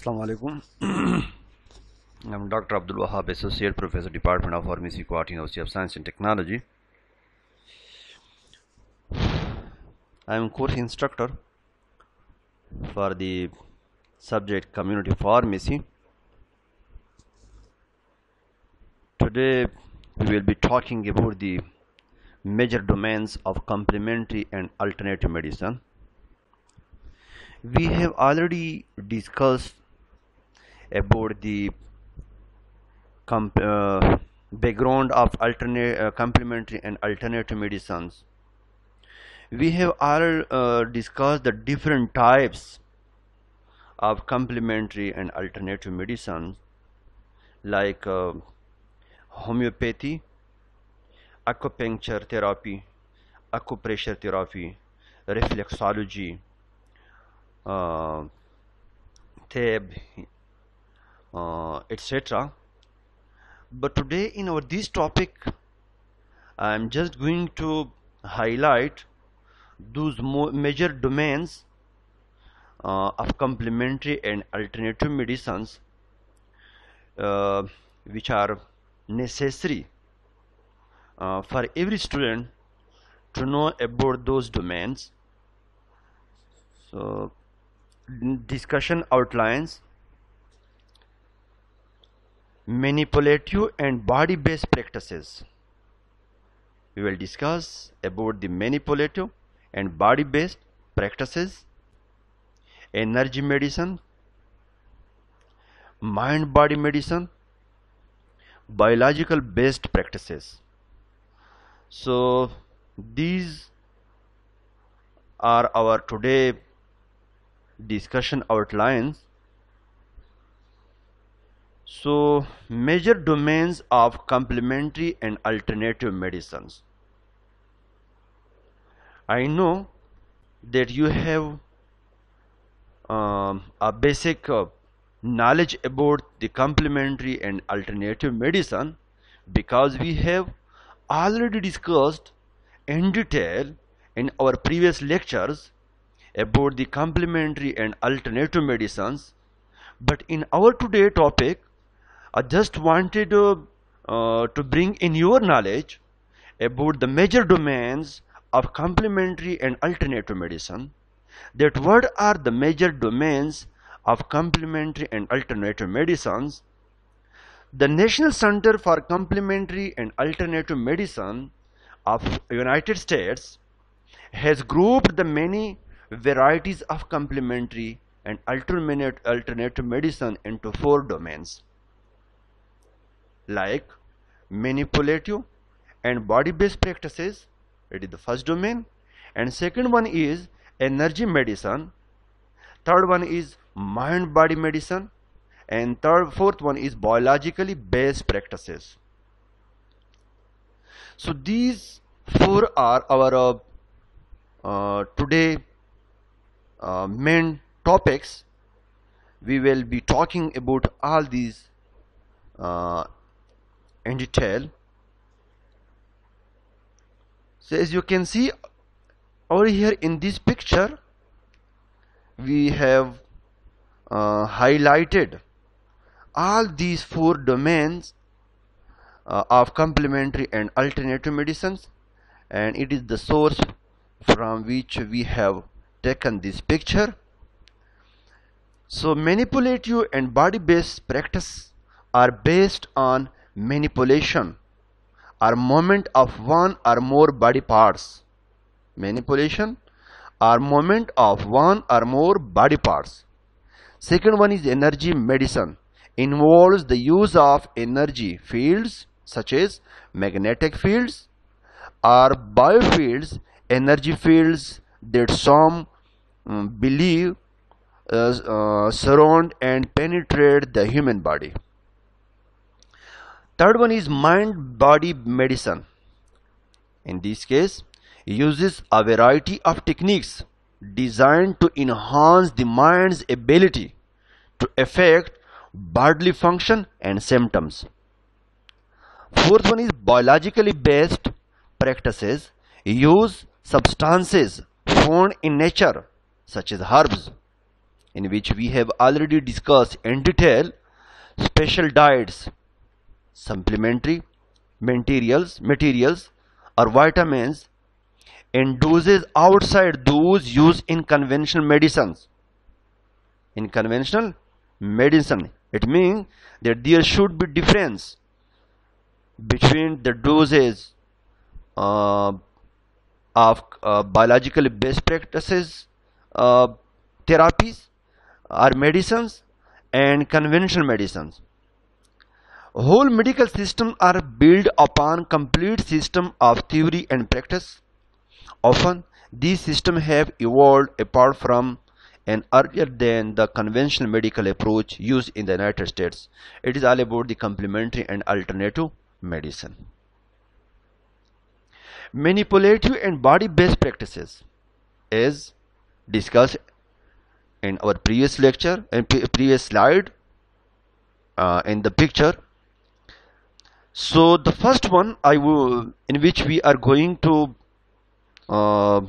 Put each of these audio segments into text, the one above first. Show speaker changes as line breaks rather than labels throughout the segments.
Assalamu alaikum. I'm Dr. Abdul Wahab, Associate Professor, Department of Pharmacy, Guwahati University of Science and Technology. I'm course instructor for the subject Community Pharmacy. Today we will be talking about the major domains of complementary and alternative medicine. We have already discussed about the background of complementary and alternative medicines. We have all discussed the different types of complementary and alternative medicines like homeopathy, acupuncture therapy, acupressure therapy, reflexology, TAB, etc. But today in our this topic I am just going to highlight those major domains of complementary and alternative medicines which are necessary for every student to know about those domains. So discussion outlines: manipulative and body-based practices. We will discuss about the manipulative and body-based practices, energy medicine, mind-body medicine, biological based practices. So these are our today discussion outlines. So major domains of complementary and alternative medicines. I know that you have a basic knowledge about the complementary and alternative medicine because we have already discussed in detail in our previous lectures about the complementary and alternative medicines. But in our today topic, I just wanted to bring in your knowledge about the major domains of complementary and alternative medicine. That what are the major domains of complementary and alternative medicines? The National Center for Complementary and Alternative Medicine of United States has grouped the many varieties of complementary and alternative medicine into 4 domains, like manipulative and body-based practices. It is the first domain, and second one is energy medicine, third one is mind-body medicine, and fourth one is biologically based practices. So these 4 are our today main topics. We will be talking about all these in detail. So as you can see over here in this picture, we have highlighted all these 4 domains of complementary and alternative medicines, and it is the source from which we have taken this picture. So manipulative and body-based practice are based on manipulation or movement of one or more body parts. Manipulation or movement of one or more body parts. Second one is energy medicine. Involves the use of energy fields such as magnetic fields or biofields, energy fields that some believe surround and penetrate the human body. Third one is mind-body medicine. In this case, uses a variety of techniques designed to enhance the mind's ability to affect bodily function and symptoms. Fourth one is biologically based practices. Use substances found in nature such as herbs, in which we have already discussed in detail special diets, supplementary materials or vitamins and doses outside those used in conventional medicines. In conventional medicine, it means that there should be difference between the doses uh, of biologically based practices, uh, therapies or medicines and conventional medicines. Whole medical systems are built upon complete system of theory and practice. Often these systems have evolved apart from and earlier than the conventional medical approach used in the United States. It is all about the complementary and alternative medicine. Manipulative and body-based practices, as discussed in our previous lecture and previous slide in the picture. So the first one in which we are going to uh,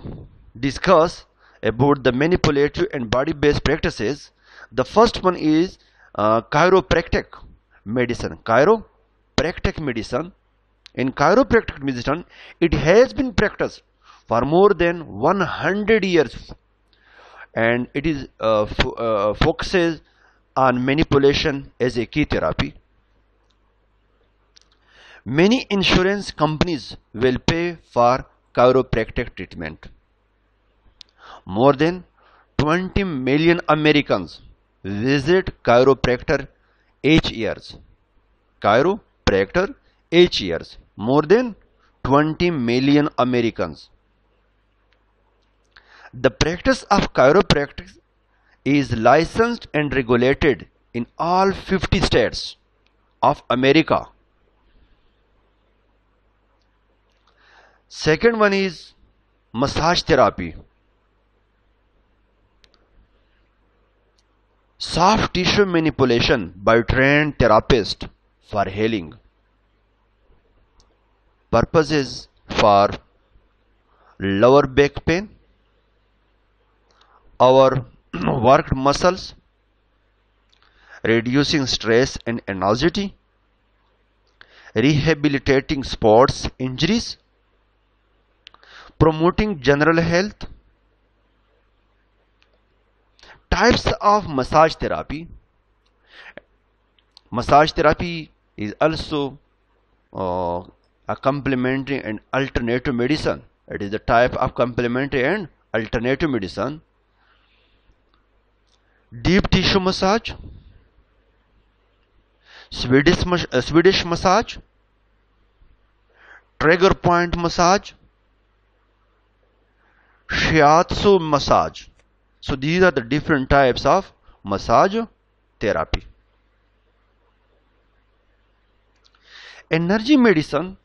discuss about the manipulative and body-based practices. The first one is chiropractic medicine. Chiropractic medicine. In chiropractic medicine, it has been practiced for more than 100 years, and it is focuses on manipulation as a key therapy. Many insurance companies will pay for chiropractic treatment. More than 20 million Americans visit chiropractor each year. Chiropractor each year. More than 20 million Americans. The practice of chiropractic is licensed and regulated in all 50 states of America. Second one is massage therapy. Soft tissue manipulation by trained therapists for healing. Purpose is for lower back pain, our worked muscles, reducing stress and anxiety, rehabilitating sports injuries, promoting general health. Types of massage therapy. Massage therapy is also a complementary and alternative medicine. It is the type of complementary and alternative medicine. Deep tissue massage, Swedish massage, trigger point massage, shiatsu massage. So these are the different types of massage therapy. Energy medicine,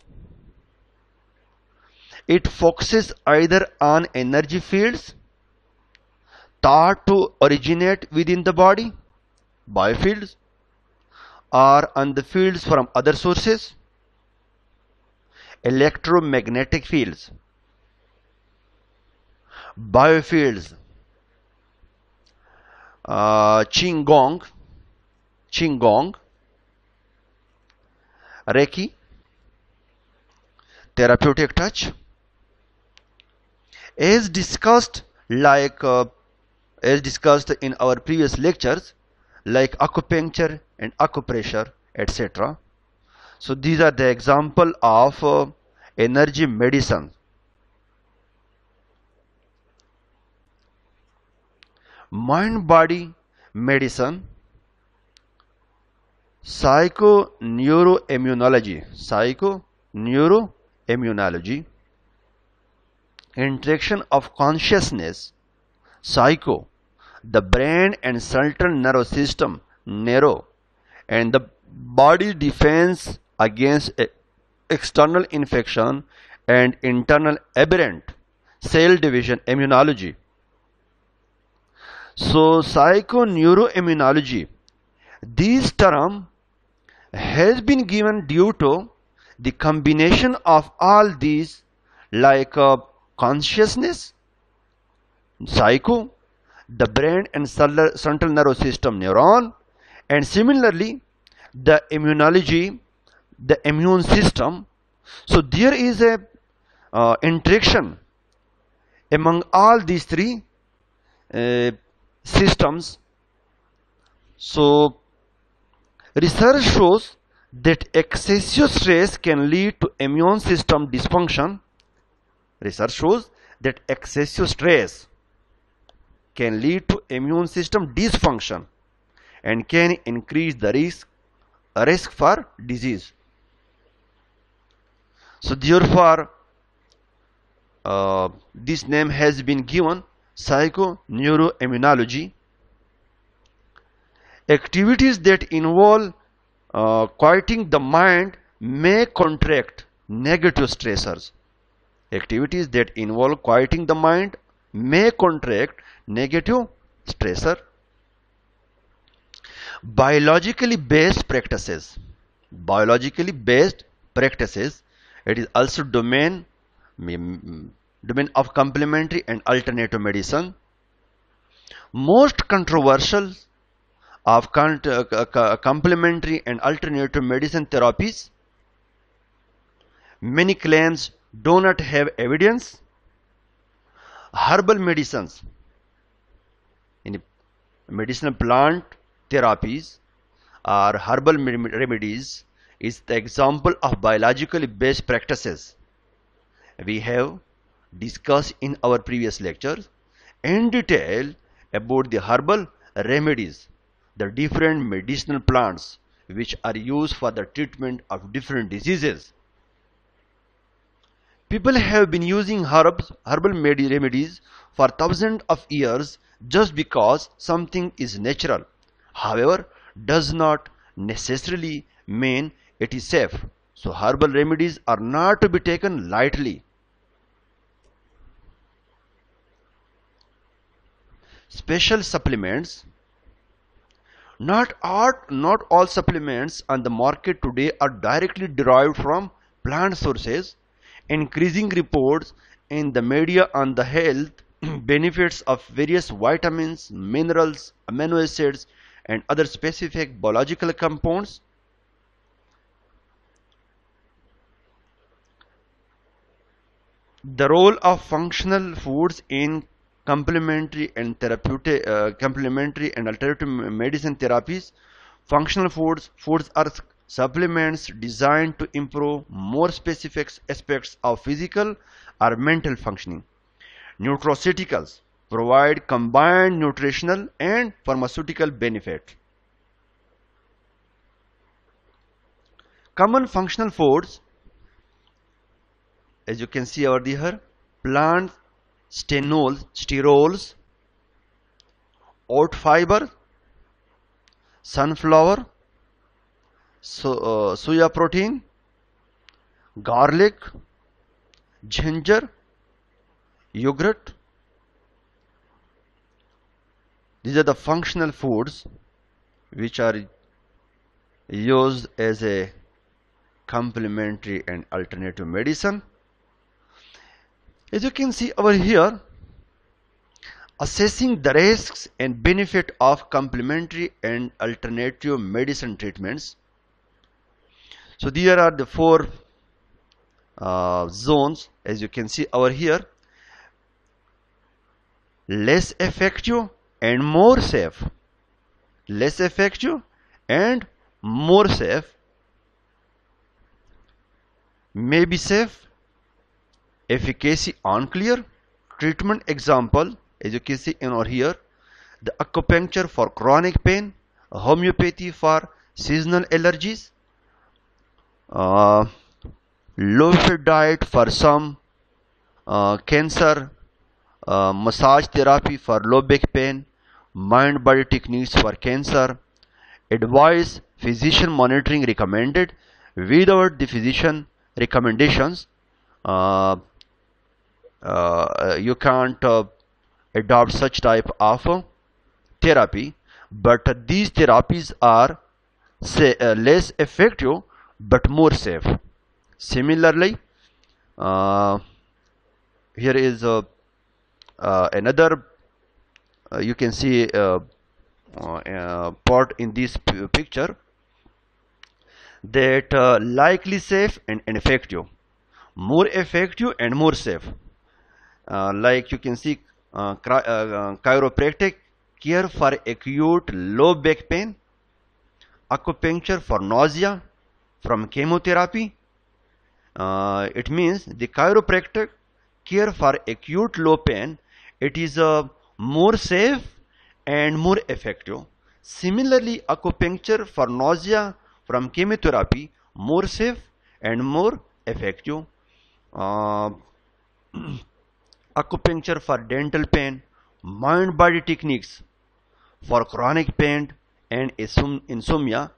it focuses either on energy fields thought to originate within the body, biofields, or on the fields from other sources, electromagnetic fields, biofields, Qigong, Reiki, therapeutic touch. As discussed in our previous lectures, like acupuncture and acupressure, etc. So these are the example of energy medicine. Mind-body medicine, psychoneuroimmunology, interaction of consciousness, psycho, the brain and central nervous system, neuro, and the body defense against external infection and internal aberrant cell division, immunology. So psychoneuroimmunology, this term has been given due to the combination of all these, like consciousness, psycho, the brain and central nervous system neuron, and similarly the immunology, the immune system. So there is a interaction among all these three systems. So research shows that excessive stress can lead to immune system dysfunction. Research shows that excessive stress can lead to immune system dysfunction and can increase the risk for disease. So therefore this name has been given psychoneuroimmunology. Activities that involve quieting the mind may contract negative stressors. Activities that involve quieting the mind may contract negative stressor. Biologically based practices. Biologically based practices. It is also domain of complementary and alternative medicine. Most controversial of complementary and alternative medicine therapies. Many claims do not have evidence. Herbal medicines, in medicinal plant therapies or herbal remedies, is the example of biologically based practices. We have discussed in our previous lectures in detail about the herbal remedies, the different medicinal plants which are used for the treatment of different diseases. People have been using herbal remedies for thousands of years just because something is natural. However, does not necessarily mean it is safe. So herbal remedies are not to be taken lightly. Special supplements. Not all supplements on the market today are directly derived from plant sources. Increasing reports in the media on the health benefits of various vitamins, minerals, amino acids, and other specific biological compounds. The role of functional foods in complementary and alternative medicine therapies. Functional foods are supplements designed to improve more specific aspects of physical or mental functioning. Nutraceuticals provide combined nutritional and pharmaceutical benefit. Common functional foods, as you can see over here, plant sterols, oat fiber, sunflower, soya protein, garlic, ginger, yogurt. These are the functional foods which are used as a complementary and alternative medicine. As you can see over here, assessing the risks and benefit of complementary and alternative medicine treatments. So there are the four zones, as you can see over here: less effective and more safe. Less effective and more safe. May be safe. Efficacy unclear. Treatment example, as you can see in over here, the acupuncture for chronic pain, homeopathy for seasonal allergies, low-fat diet for some cancer, massage therapy for low back pain, mind-body techniques for cancer. Advice: physician monitoring recommended. Without the physician recommendations, you can't adopt such type of therapy. But these therapies are less effective but more safe. Similarly, here is another you can see part in this picture, that likely safe and ineffective, more effective and more safe. Like you can see, chiropractic care for acute low back pain, acupuncture for nausea from chemotherapy. It means the chiropractic care for acute low pain, it is more safe and more effective. Similarly, acupuncture for nausea from chemotherapy, more safe and more effective. Uh, Acupuncture for dental pain, mind body techniques for chronic pain and insomnia.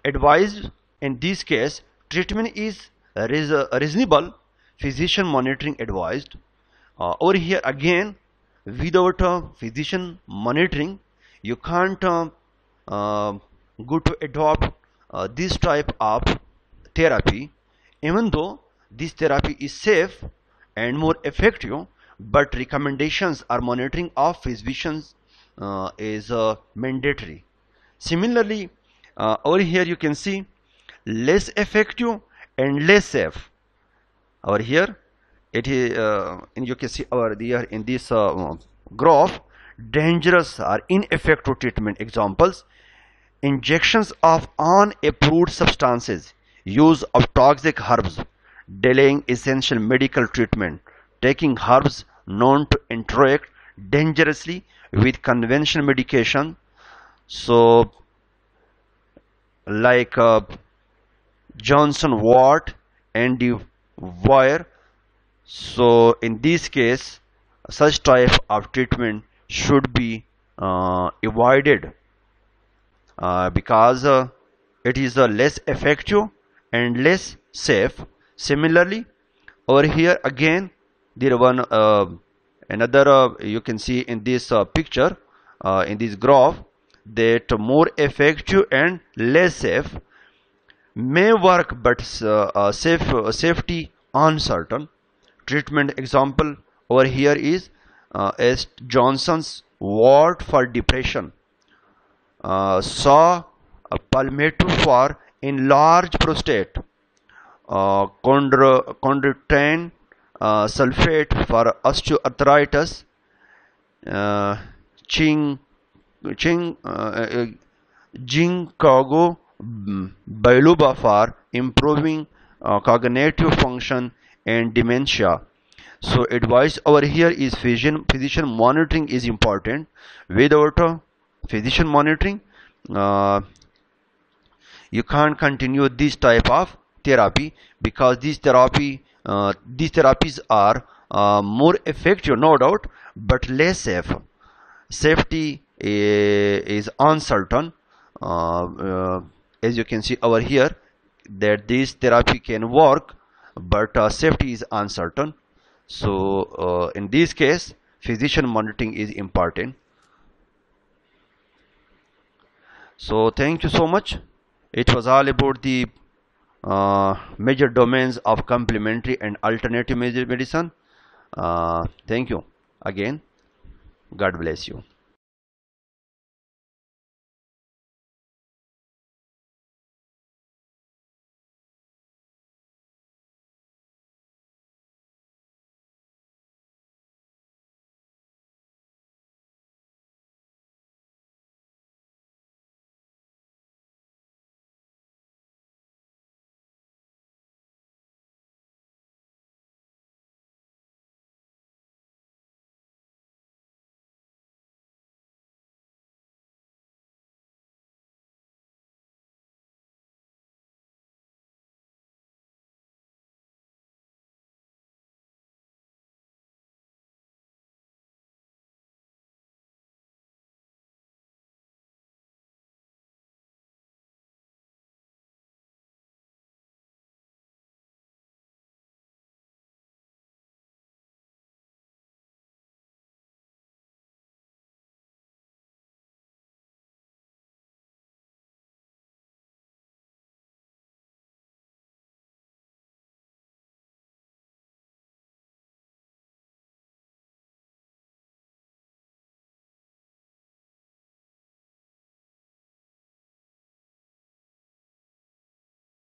Advised in this case, treatment is reasonable, physician monitoring advised. Over here again, without physician monitoring, you can't uh, go to adopt this type of therapy, even though this therapy is safe and more effective, but recommendations or monitoring of physicians is mandatory. Similarly, over here you can see less effective and less safe. Over here it is, and you can see over there in this graph, dangerous or ineffective treatment examples: injections of unapproved substances, use of toxic herbs, delaying essential medical treatment, taking herbs known to interact dangerously with conventional medication. So, like Johnson Watt and the Wire. So, in this case, such type of treatment should be avoided because it is less effective and less safe. Similarly, over here again, there one another you can see in this picture, in this graph, that more effective and less safe may work, but safety uncertain. Treatment example over here is as Johnson's wort for depression, saw a palmetto for enlarged prostate, chondroitin sulfate for osteoarthritis, uh, ching ching ginkgo biloba for improving cognitive function and dementia. So advice over here is physician monitoring is important. Without physician monitoring, uh, you can't continue this type of therapy, because these therapies are more effective, no doubt, but less safe. Safety is uncertain. As you can see over here, that this therapy can work, but safety is uncertain. So in this case, physician monitoring is important. So thank you so much. It was all about the major domains of complementary and alternative medicine. Thank you again. God bless you.